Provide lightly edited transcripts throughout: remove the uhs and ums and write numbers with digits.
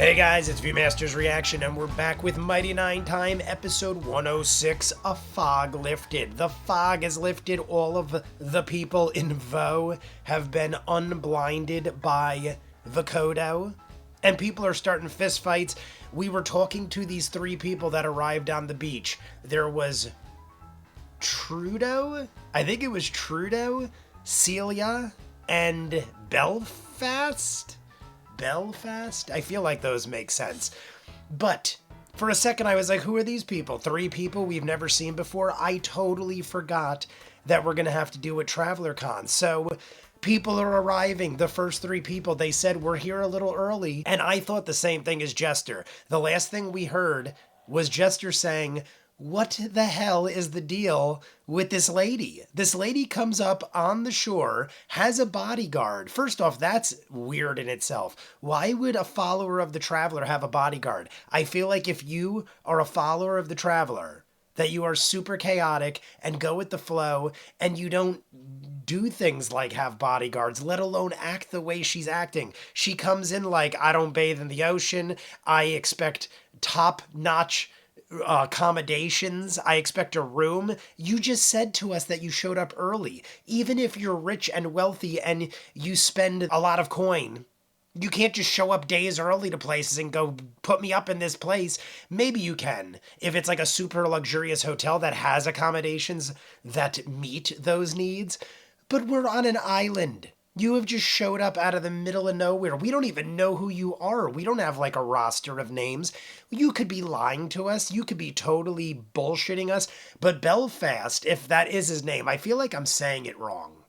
Hey guys, it's Viewmaster's Reaction, and we're back with Mighty Nein Time, episode 106, A Fog Lifted. The fog is lifted. All of the people in Vo have been unblinded by the Kodo, and people are starting fistfights. We were talking to these three people that arrived on the beach. There was Trudeau? I think it was Trudeau, Celia, and Belfast? I feel like those make sense. But for a second I was like, who are these people? Three people we've never seen before? I totally forgot that we're gonna have to do a Traveler Con. So people are arriving. The first three people, they said we're here a little early, and I thought the same thing as Jester. The last thing we heard was Jester saying, what the hell is the deal with this lady? This lady comes up on the shore, has a bodyguard. First off, that's weird in itself. Why would a follower of the Traveler have a bodyguard? I feel like if you are a follower of the Traveler, that you are super chaotic and go with the flow, and you don't do things like have bodyguards, let alone act the way she's acting. She comes in like, I don't bathe in the ocean. I expect top-notch accommodations. I expect a room. You just said to us that you showed up early. Even if you're rich and wealthy and you spend a lot of coin, you can't just show up days early to places and go, put me up in this place. Maybe you can, if it's like a super luxurious hotel that has accommodations that meet those needs. But we're on an island. You have just showed up out of the middle of nowhere. We don't even know who you are. We don't have like a roster of names. You could be lying to us. You could be totally bullshitting us. But Belfast, if that is his name, I feel like I'm saying it wrong.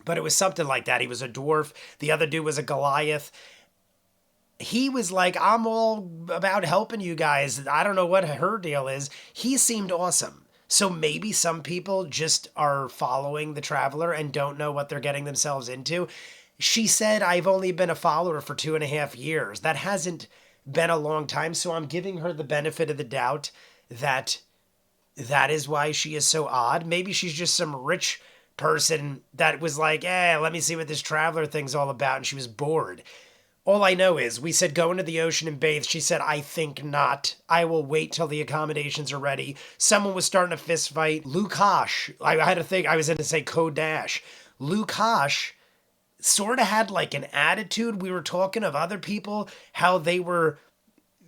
But it was something like that. He was a dwarf. The other dude was a Goliath. He was like, I'm all about helping you guys. I don't know what her deal is. He seemed awesome. So maybe some people just are following the Traveler and don't know what they're getting themselves into. She said, I've only been a follower for 2.5 years. That hasn't been a long time, so I'm giving her the benefit of the doubt that that is why she is so odd. Maybe she's just some rich person that was like, let me see what this Traveler thing's all about, and she was bored. All I know is we said go into the ocean and bathe. She said, I think not. I will wait till the accommodations are ready. Someone was starting a fist fight. Lukash, I had to think, I was going to say Kodash. Lukash sort of had like an attitude. We were talking of other people, how they were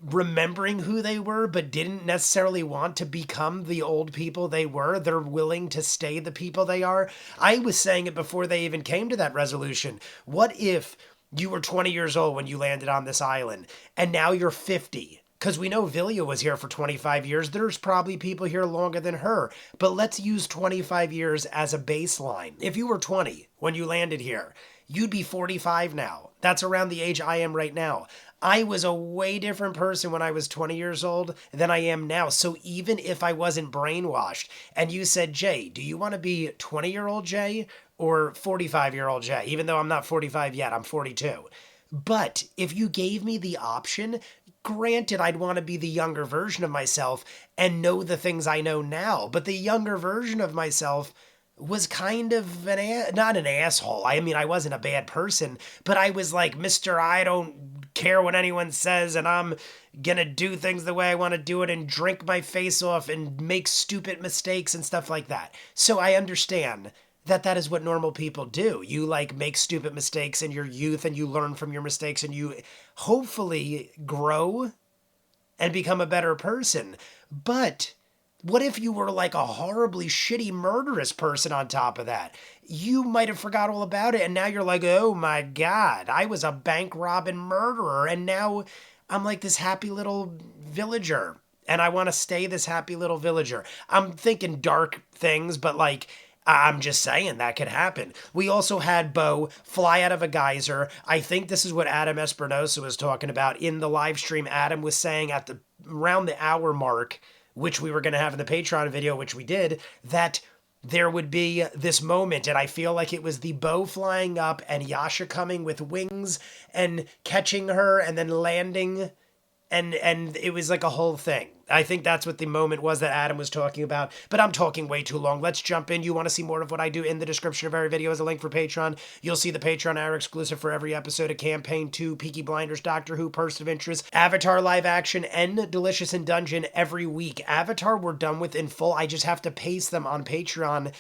remembering who they were, but didn't necessarily want to become the old people they were. They're willing to stay the people they are. I was saying it before they even came to that resolution. What if you were 20 years old when you landed on this island, and now you're 50? Because we know Vilya was here for 25 years. There's probably people here longer than her. But let's use 25 years as a baseline. If you were 20 when you landed here, you'd be 45 now. That's around the age I am right now. I was a way different person when I was 20 years old than I am now. So even if I wasn't brainwashed and you said, Jay, do you want to be 20-year-old Jay or 45-year-old Jay? Even though I'm not 45 yet, I'm 42. But if you gave me the option, granted, I'd want to be the younger version of myself and know the things I know now. But the younger version of myself was kind of not an asshole. I mean, I wasn't a bad person, but I was like, Mr. I don't care what anyone says, and I'm gonna do things the way I want to do it and drink my face off and make stupid mistakes and stuff like that. So I understand that that is what normal people do. You like make stupid mistakes in your youth and you learn from your mistakes and you hopefully grow and become a better person. But what if you were like a horribly shitty murderous person on top of that? You might have forgot all about it, and now you're like, oh my God, I was a bank robbing murderer, and now I'm like this happy little villager, and I want to stay this happy little villager. I'm thinking dark things, but like, I'm just saying that could happen. We also had Bo fly out of a geyser. I think this is what Adam Espinosa was talking about in the live stream. Adam was saying at around the hour mark, which we were going to have in the Patreon video, which we did, that there would be this moment, and I feel like it was the bow flying up and Yasha coming with wings and catching her and then landing, and it was like a whole thing. I think that's what the moment was that Adam was talking about, but I'm talking way too long. Let's jump in. You want to see more of what I do? In the description of every video is a link for Patreon. You'll see the Patreon hour exclusive for every episode of Campaign 2, Peaky Blinders, Doctor Who, Person of Interest, Avatar live action, and Delicious in Dungeon every week. Avatar we're done with in full. I just have to pace them on Patreon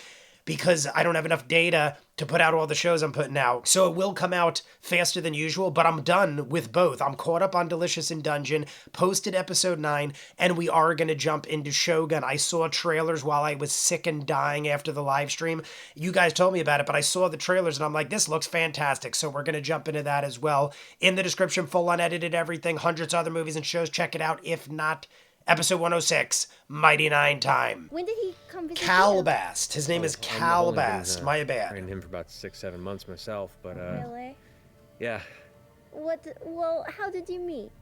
because I don't have enough data to put out all the shows I'm putting out. So it will come out faster than usual, but I'm done with both. I'm caught up on Delicious in Dungeon, posted episode 9, and we are going to jump into Shogun. I saw trailers while I was sick and dying after the live stream. You guys told me about it, but I saw the trailers and I'm like, this looks fantastic. So we're going to jump into that as well. In the description, full unedited everything, hundreds of other movies and shows. Check it out. If not, episode 106, Mighty Nine time. When did he come visit? Calabast. His name is Calabast. My bad. Trained him for about 6-7 months myself, but Really? yeah. Well, how did you meet?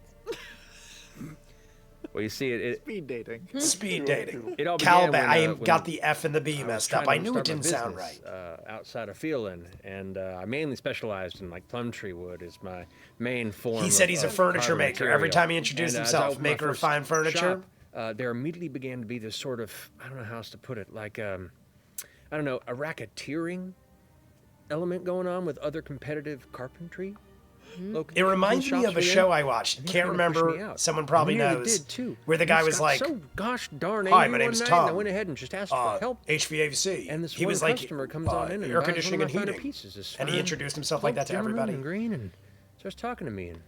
Well, you see, it Speed dating. Speed dating. it all began Calabast. I when got the F and the B I was messed up. trying I to knew it start my didn't sound right. business, outside of Phelan, and I mainly specialized in like plum tree wood is my main form. He said he's a of furniture carving maker. Every material. time he introduced And, as I himself, opened my maker of first fine furniture. shop, there immediately began to be this sort of, I don't know how else to put it, like I don't know, a racketeering element going on with other competitive carpentry. It reminds me of a show I watched. Can't remember. Someone probably knows. Did too. Where the guy was like, so gosh darn "Hi, angry my name's one night, and I Tom. went ahead and just asked for help. HVAC. And this he one was like, customer comes on in and air buys conditioning one and of my finer heating. pieces, this And he fine introduced himself like that to gentleman everybody. in green and starts talking to me and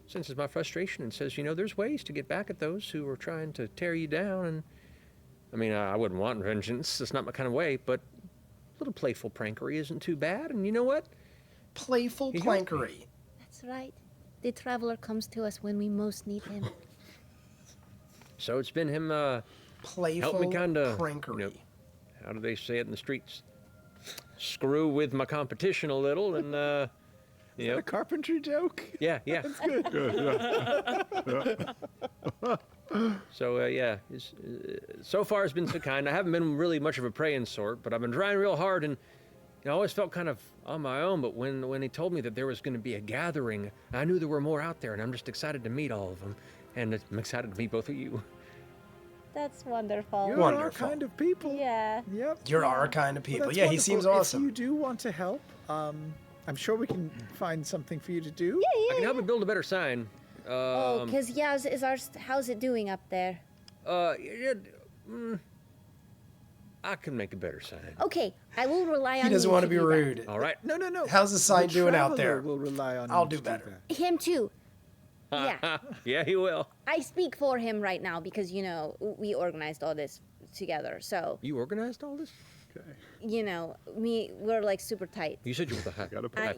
senses my frustration and says, you know, there's ways to get back at those who are trying to tear you down. And I mean, I wouldn't want vengeance. That's not my kind of way, but a little playful prankery isn't too bad. And you know what? Playful He helped me. plankery. That's right. The traveler comes to us when we most need him. So it's been him, Playful help me kind of, prankery. you know, how do they say it in the streets? Screw with my competition a little and, you know. A carpentry joke? Yeah, yeah. So, yeah, so far it's been so kind. I haven't been really much of a praying sort, but I've been trying real hard, and I always felt kind of on my own, but when he told me that there was going to be a gathering, I knew there were more out there, and I'm just excited to meet all of them, and I'm excited to meet both of you. That's wonderful. You're Wonderful. our kind of people. Yeah. Yep. You're our kind of Well, people. that's Yeah, he wonderful. seems If awesome. you do want to help, I'm sure we can find something for you to do. I can help you build a better sign. Oh, because how's it doing up there? I can make a better sign. Okay, I will rely on He doesn't you want to be do that. rude. All right. No. How's the sign doing out traveler there? Will rely on I'll you do to better. that. Him too. Yeah. Yeah, he will. I speak for him right now because, you know, we organized all this together. So, You organized all this? you know, we're like super tight. You said you were the high.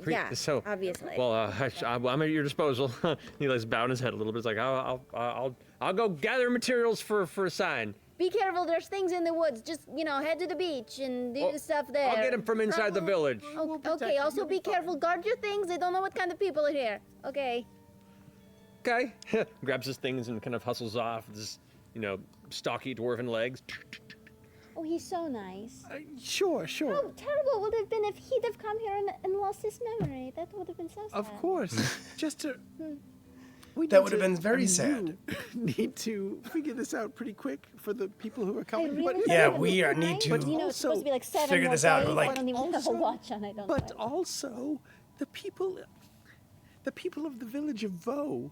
Yeah, So, obviously. well, I'm at your disposal. He likes bowing his head a little bit. It's like I'll go gather materials for a sign. Be careful, there's things in the woods. Just, you know, head to the beach and do stuff there. I'll get him from inside the village. Okay, also be careful. Guard your things. They don't know what kind of people are here. Okay. Okay. Grabs his things and kind of hustles off with his, you know, stocky dwarven legs. Oh, he's so nice. Sure. How terrible would it have been if he'd have come here and lost his memory? That would have been so sad. Of course. Just to. We That need would have to- been very I mean, sad. you Need to figure this out pretty quick for the people who are I coming. really but, Yeah, don't we know. need to But, you know, it's supposed to be like 7 figure more this out, days. but, like- I don't even have a Also- watch on. I don't but know. also, the people of the village of Vo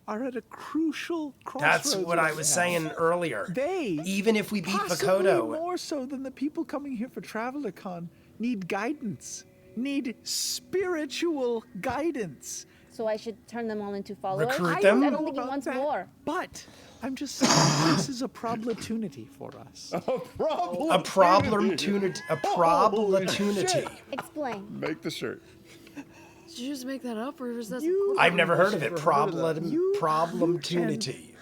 are at a crucial crossroads. That's what I right was now. saying earlier. They, Even if we beat possibly Vokodo, more so than the people coming here for TravelerCon, need guidance. Need spiritual guidance. So I should turn them all into followers? Recruit I them? don't think he About wants that, more. But I'm just saying this is a problemtunity for us. a problemtunity. Explain. Make the shirt. Did you just make that up, or is that? You- I've never heard of it. You- Problemtunity.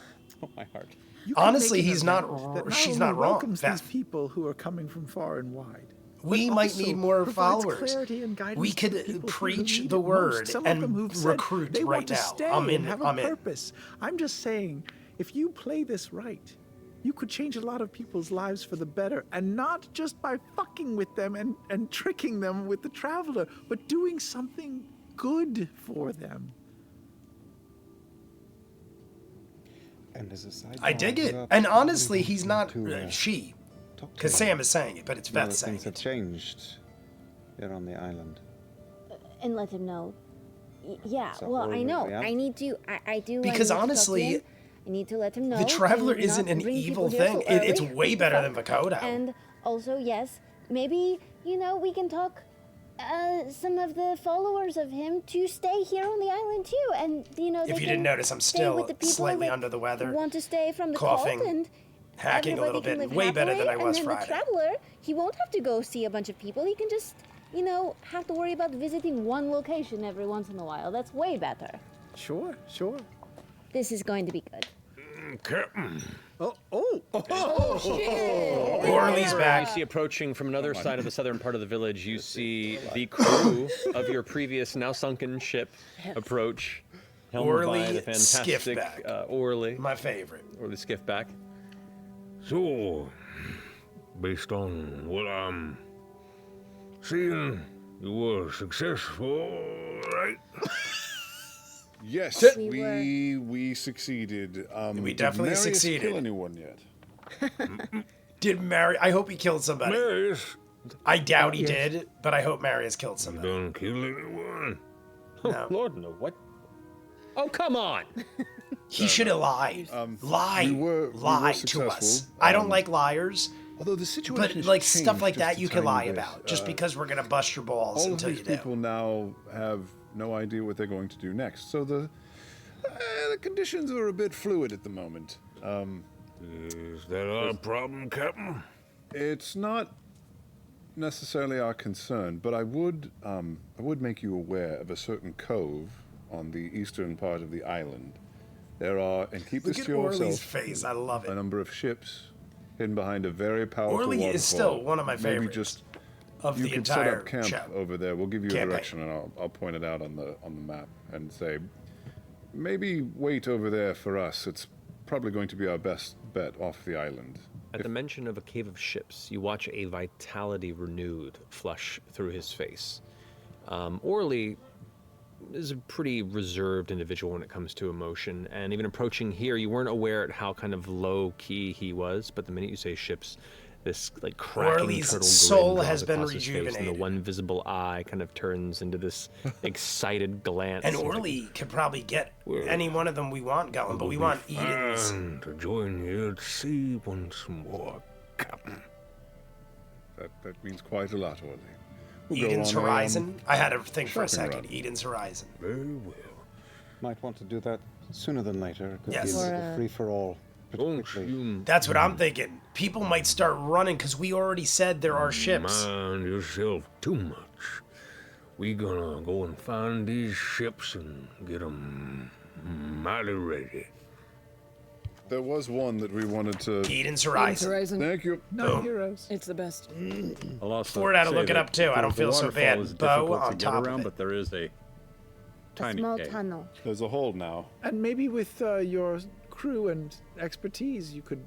Oh, my heart. You can Honestly, make an he's event not- that she's only not wrong, welcomes these Beth. people who are coming from far and wide. We but might also need more provides followers. clarity and guidance We to the could people who preach need the it most. word Some of them and who've said recruit they right want to now. stay I'm in. and have a I'm in. purpose. I'm just saying, if you play this right, you could change a lot of people's lives for the better, and not just by fucking with them and tricking them with the traveler, but doing something good for them. And as a side I note, dig you it. are And probably honestly, he's not to, she. talk to Because him. Sam is saying it, but it's Now Beth that saying things have it. changed here on the island. And let him know. Yeah, So well, I we'll know. lay out. I need to. I do. Because I need honestly, to talk to him. I need to let him know. The Traveler to isn't not an bring evil people here thing. so It's early. way better than Vokodo. And also, yes, maybe we can talk some of the followers of him to stay here on the island too, and they If you can didn't notice, I'm stay with still the people slightly that under the weather, want to stay from the coughing, cult, and hacking a little everybody bit, can live way better than I happily, was and then Friday. the Traveler, he won't have to go see a bunch of people. He can just have to worry about visiting one location every once in a while. That's way better. Sure. This is going to be good. Captain. Orly's You back. see approaching from another side of the southern part of the village, you see the crew of your previous, now sunken ship approach. Helmed Orly by the fantastic Skiffback. Orly. My favorite. Orly Skiffback. So, based on what I'm seeing, you were successful, right? Yes, We we succeeded. We did definitely Marius succeeded. kill anyone yet? Did I hope he killed somebody. Marius, I doubt he did, but I hope Marius killed you somebody. done kill anyone? No. Lord, no, what? Oh, come on! He should have lied. Lie. we were lie to successful. us. I don't like liars, Although the situation but has like stuff changed like just that a you can tiny lie bit. about. Just because we're gonna bust your balls All of until these you do. people now have no idea what they're going to do next. So the conditions are a bit fluid at the moment. Is that our problem, Captain? It's not necessarily our concern, but I would make you aware of a certain cove on the eastern part of the island. There are, and keep Look this at to Orly's yourself, face. I love a it. number of ships hidden behind a very powerful Orly waterfall. is still one of my Maybe favorites just of you the could set entire up camp show. over there. We'll give you a Campaign. direction, and I'll point it out on the map and say, maybe wait over there for us. It's probably going to be our best bet off the island. At the mention of a cave of ships, you watch a vitality renewed flush through his face. Orly is a pretty reserved individual when it comes to emotion, and even approaching here, you weren't aware at how kind of low key he was. But the minute you say ships, this like cracking Orly's turtle soul grin has draws been across his face, and the rejuvenated. one visible eye kind of turns into this excited glance. And Orly could probably get any one of them we want going, but we want Eden's. And to join you at sea once more, Captain. That means quite a lot, Orly. We'll go Eden's on a, Horizon. I had to think for a shopping second. run. Eden's Horizon. Very well. Might want to do that sooner than later. It could Yes. be a Or, little free for all. Don't particularly- you That's what I'm thinking. People might start running because we already said there are ships. mind yourself too much. We gonna go and find these ships and get 'em mighty ready. There was one that we wanted to. Eden's Horizon. Horizon. Thank you. Not heroes. It's the best. I'll also Ford had to say look it that up, too. I don't the feel so waterfall bad. is Bo difficult on to get top of around, it. but there is a A tiny small cave. tunnel. There's a hole now. And maybe with your crew and expertise, you could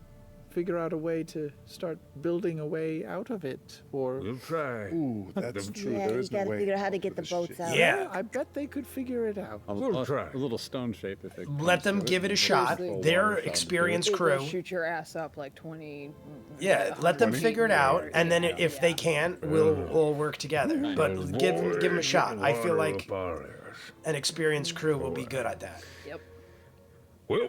figure out a way to start building a way out of it. Or We'll try. Ooh, that's true. Yeah, There you is no gotta way figure out how to for get the this boats ship. out. Yeah. I bet they could figure it out. We'll try. A little stone shape if it Let them give it a shot. Seriously. They're experienced It will crew. shoot your ass up like 20. Yeah, let them 100 figure it feet out, in the and then air. if they can't, we'll all work together. But give them a shot. I feel like an experienced crew will be good at that. Yep. Well,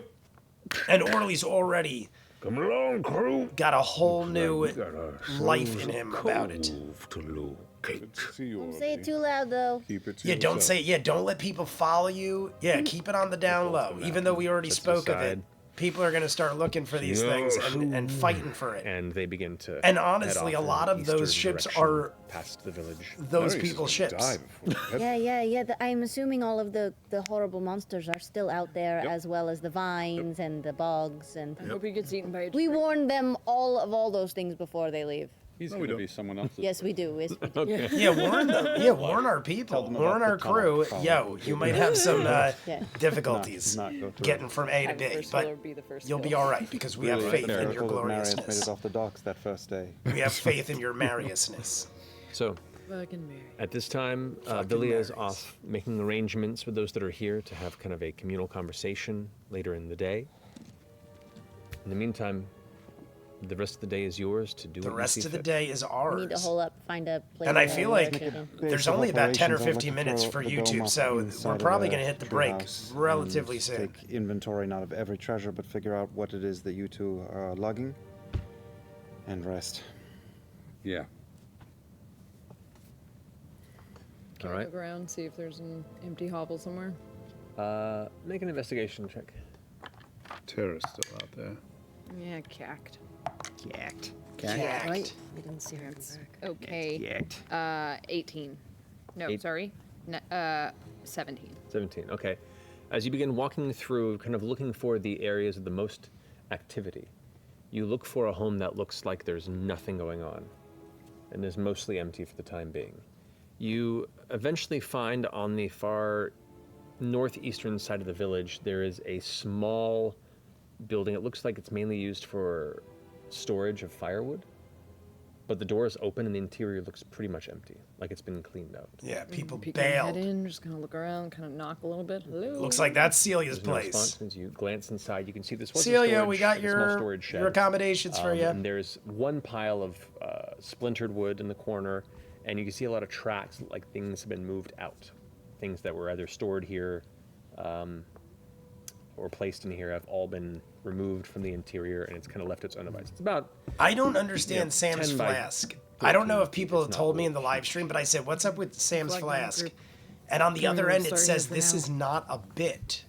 And Orly's already come along, crew. got a whole new We got ourselves life in a him about it. cove to locate. See you, Don't say it Orly. too loud, though. Keep it to Yeah, don't yourself. say. Yeah, don't let people follow you. Yeah, keep it on the down low. Even though we already Sets spoke of it, aside. people are gonna start looking for these things and fighting for it. and they begin to. And head honestly, off a in lot the of those eastern ships direction are past the village. those Marius is people's gonna ships. die before we get Yeah. I'm assuming all of the horrible monsters are still out there, as well as the vines and the bogs. And I hope he gets eaten by a we tree. warned them all of all those things before they leave. He's No, going we to don't. be someone else's. Yes, we do. Yes, we do. Yeah, warn them. Yeah, warn our people. them Warn about our the tunnel crew. problem. Yo, you might have some difficulties Not go through getting it. from A to Have the B, first but killer be the first you'll be kill. all right because we have Really faith in your miracle that Marius made gloriousness. it off the docks that first day. We have faith in your Mariousness. So Fucking Mary. at this time, Fucking Villia is Marys. off making arrangements with those that are here to have kind of a communal conversation later in the day. In the meantime, the rest of the day is yours to do The what you rest see of the fit. day is ours. We need to hole up, find a place. And I to feel like locate in. there's Base of only about 10 or operations, I'd like 15 to minutes throw for the dome YouTube, up so inside we're of probably a going to hit the break treehouse relatively and soon. Take inventory not of every treasure, but figure out what it is that you two are lugging, and rest. Yeah. Can All I right. look around, see if there's an empty hovel somewhere? Make an investigation check. Terror's still out there. Yeah, cacked. Yacked. Yacked. Right. We didn't see her. Okay. Yacked. 18. No, Eight- sorry. 17. 17. Okay. As you begin walking through, kind of looking for the areas of the most activity, you look for a home that looks like there's nothing going on and is mostly empty for the time being. You eventually find on the far northeastern side of the village, there is a small building. It looks like it's mainly used for storage of firewood, but the door is open and the interior looks pretty much empty, like it's been cleaned out. Yeah, people Peek my head bailed. in, just kind of look around, kind of knock a little bit. Hello. Looks like that's Celia's There's no response. place. As you glance inside, you can see this was a Celia, we got storage- a small your storage shed. your accommodations for you. And there's one pile of splintered wood in the corner, and you can see a lot of tracks, like things have been moved out. Things that were either stored here or placed in here have all been removed from the interior, and it's kind of left its own device. It's about I don't understand Sam's 10 by flask. I don't know if 13. people It's not told me wood. in the live stream, but I said, "What's up with Sam's Flag down flask?" group. And on the other end, it Sorry, says, for "This now. is not a bit."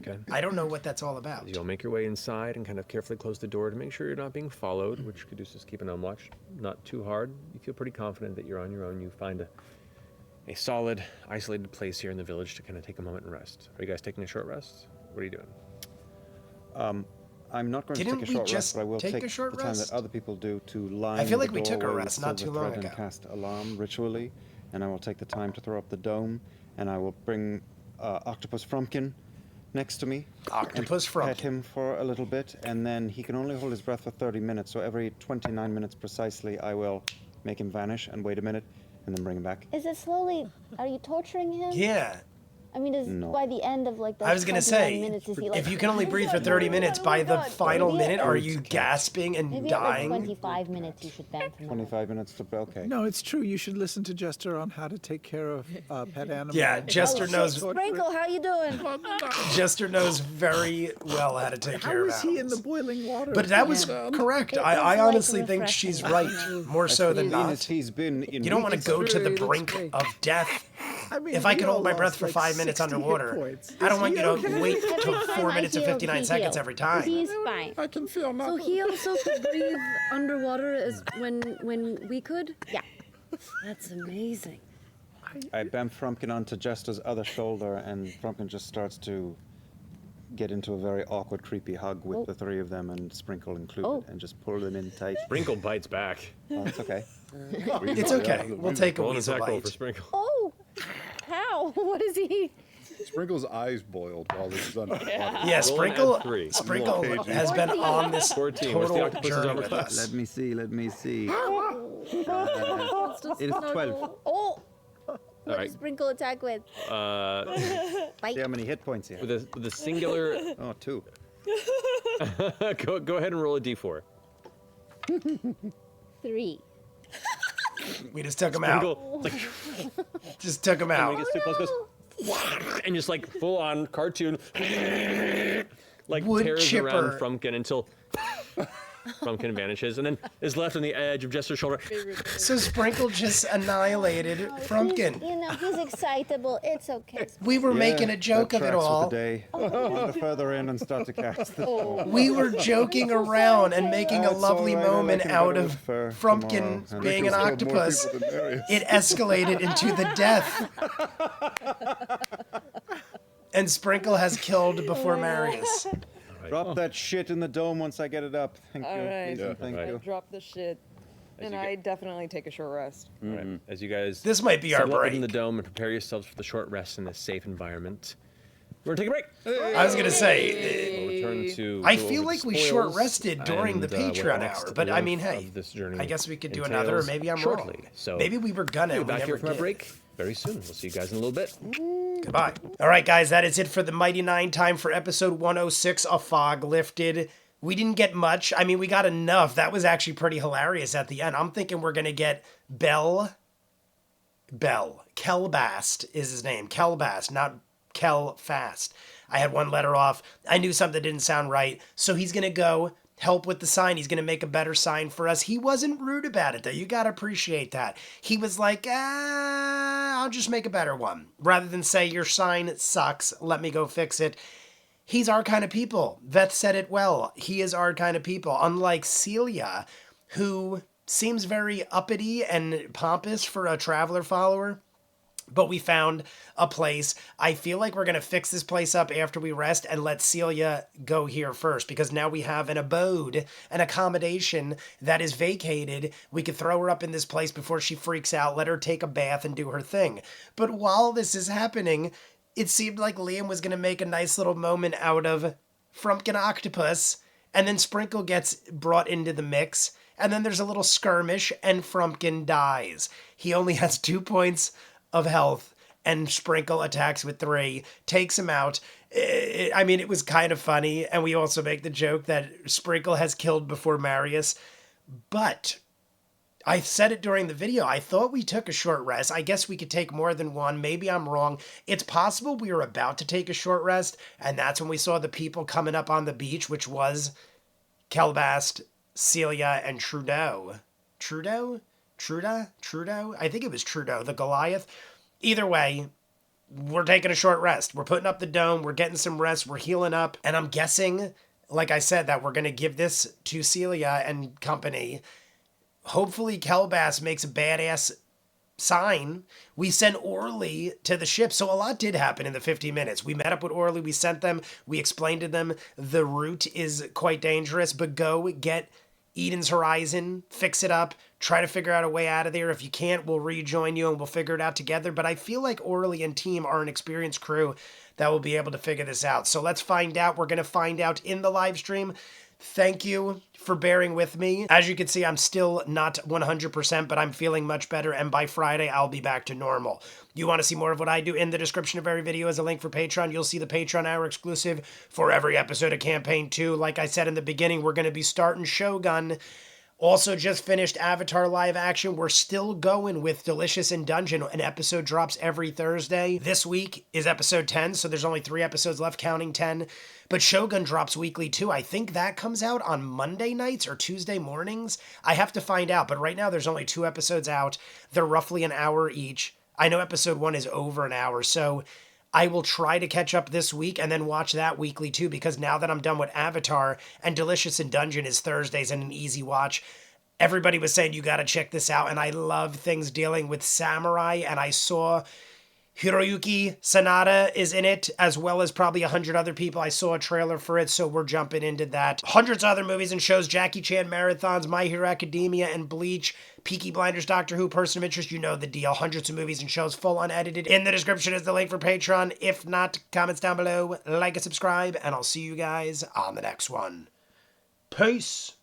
okay. I don't know what that's all about. You'll make your way inside and kind of carefully close the door to make sure you're not being followed, which Caduceus keeping on watch. Not too hard. You feel pretty confident that you're on your own. You find a solid, isolated place here in the village to kind of take a moment and rest. Are you guys taking a short rest? What are you doing? I'm not going to Didn't take a we short just rest, but I will take take a short the time rest? that other people do to line I feel the like we took a doorway with rest not silver too long thread and ago. cast alarm ritually, and I will take the time to throw up the dome, and I will bring Octopus Frumpkin next to me. Octopus Pet Frumpkin. him for a little bit, and then he can only hold his breath for 30 minutes, so every 29 minutes precisely, I will make him vanish and wait a minute, and then bring him back. Is it slowly? Are you torturing him? Yeah. I mean, is No. by the end of like the I was gonna 29 say, minutes, is he like? if you can only "Oh my breathe for God, 30 oh my minutes, God, by oh my the God." final Maybe minute, at- are you gasping and Maybe at like dying? 25 minutes you should bend him. 25 minutes to... Okay. No, it's true. You should listen to Jester on how to take care of pet animals. Yeah, Jester Oh, knows. shit, Sprinkle, how you doing? Jester knows very well how to take How care of is he in the animals. boiling water? But that was correct. It I is like honestly think she's right, refreshing. more so than Clean not. as he's been in You don't want to weeks. go to the true, that's brink true. of death. I mean, If I we could all hold my breath lost, for like, 5 minutes 60 hit underwater, points. I don't Is want he you to okay? wait Every till time 4 I minutes and heal, 59 he seconds heals. every time. He's fine. I can feel So nothing. he also could breathe underwater as when we could? Yeah. That's amazing. I bam Frumpkin onto Jester's other shoulder, and Frumpkin just starts to get into a very awkward, creepy hug with Oh. the three of them, and Sprinkle included, Oh. and just pull them in tight. Sprinkle bites back. Oh, it's okay. It's okay. We'll take a Roll an weasel attack roll bite. for Sprinkle. Oh, how? What is he? Sprinkle's eyes boiled while this is underwater. Yeah, Roll Sprinkle. an add 3. Sprinkle I'm a little cagey. has been on this 14. What's the total octopus's journey armor with class? us. Let me see. It is 12. Oh, what right. does Sprinkle attack with? Bite. See how many hit points you have. With a singular. Oh, 2. go ahead and roll a d4. 3. We just took him out. Sprinkle, it's like, Just took him when out. he gets too close, goes, and just like full on cartoon, like Wood tears chipper. around Frumpkin until Frumpkin vanishes, and then is left on the edge of Jester's shoulder. So Sprinkle just annihilated Frumpkin. You know, he's excitable. It's okay. We were making a joke that of it tracks all. With the day. Wander further in and start to cast the We were joking around and making a That's lovely all right, I moment can out go of with fur Frumpkin tomorrow, and being an Sprinkle's killed more octopus. people than Marius. It escalated into the death. And Sprinkle has killed before Marius. Drop that shit in the dome once I get it up. Thank you. Alright. Ethan, Yeah. thank Right. you. Drop the shit. And you I definitely take a short rest. All right, as you guys This might be our settle up break. in the dome and prepare yourselves for the short rest in a safe environment, we're gonna take a break. I was gonna say, We'll return to. I go feel over like the we spoils short rested during the and, what Patreon next hour, but I mean, life hey, of this journey I guess we could do another, or entails maybe I'm shortly. wrong. So Maybe we were gonna, we'll and be we back here never from our did. break very soon. We'll see you guys in a little bit. Goodbye. All right, guys, that is it for the Mighty Nine. Time for episode 106, A Fog Lifted. We didn't get much. I mean, we got enough. That was actually pretty hilarious at the end. I'm thinking we're going to get Kelbast is his name. Kelbast, not Kelfast. I had one letter off. I knew something didn't sound right. So he's going to go help with the sign. He's going to make a better sign for us. He wasn't rude about it, though. You got to appreciate that. He was like, I'll just make a better one. Rather than say, your sign sucks, let me go fix it. He's our kind of people. Veth said it well. He is our kind of people. Unlike Celia, who seems very uppity and pompous for a traveler follower. But we found a place. I feel like we're going to fix this place up after we rest and let Celia go here first, because now we have an abode, an accommodation that is vacated. We could throw her up in this place before she freaks out, let her take a bath and do her thing. But while this is happening, it seemed like Liam was going to make a nice little moment out of Frumpkin Octopus, and then Sprinkle gets brought into the mix, and then there's a little skirmish, and Frumpkin dies. He only has 2 points of health, and Sprinkle attacks with 3, takes him out. I mean, it was kind of funny, and we also make the joke that Sprinkle has killed before Marius, but I said it during the video. I thought we took a short rest. I guess we could take more than one. Maybe I'm wrong. It's possible we were about to take a short rest, and that's when we saw the people coming up on the beach, which was Kelbast, Celia, and Trudeau. Trudeau? I think it was Trudeau, the Goliath. Either way, we're taking a short rest. We're putting up the dome. We're getting some rest. We're healing up. And I'm guessing, like I said, that we're going to give this to Celia and company. Hopefully Kelbast makes a badass sign. We sent Orly to the ship. So a lot did happen in the 50 minutes. We met up with Orly. We sent them. We explained to them the route is quite dangerous, but go get Eden's Horizon, fix it up, try to figure out a way out of there. If you can't, we'll rejoin you and we'll figure it out together. But I feel like Orly and team are an experienced crew that will be able to figure this out. So let's find out. We're going to find out in the live stream. Thank you for bearing with me. As you can see, I'm still not 100%, but I'm feeling much better, and by Friday, I'll be back to normal. You want to see more of what I do? In the description of every video is a link for Patreon. You'll see the Patreon Hour exclusive for every episode of Campaign 2. Like I said in the beginning, we're going to be starting Shogun. Also just finished Avatar live action. We're still going with Delicious in Dungeon. An episode drops every Thursday. This week is episode 10, so there's only 3 episodes left, counting 10. But Shogun drops weekly too. I think that comes out on Monday nights or Tuesday mornings. I have to find out, but right now there's only 2 episodes out. They're roughly an hour each. I know episode 1 is over an hour, so I will try to catch up this week and then watch that weekly too, because now that I'm done with Avatar and Delicious in Dungeon is Thursdays and an easy watch, everybody was saying you got to check this out, and I love things dealing with samurai, and I saw Hiroyuki Sanada is in it, as well as probably 100 other people. I saw a trailer for it, so we're jumping into that. Hundreds of other movies and shows, Jackie Chan marathons, My Hero Academia and Bleach, Peaky Blinders, Doctor Who, Person of Interest, you know the deal. Hundreds of movies and shows, full unedited. In the description is the link for Patreon. If not, comments down below, like and subscribe, and I'll see you guys on the next one. Peace!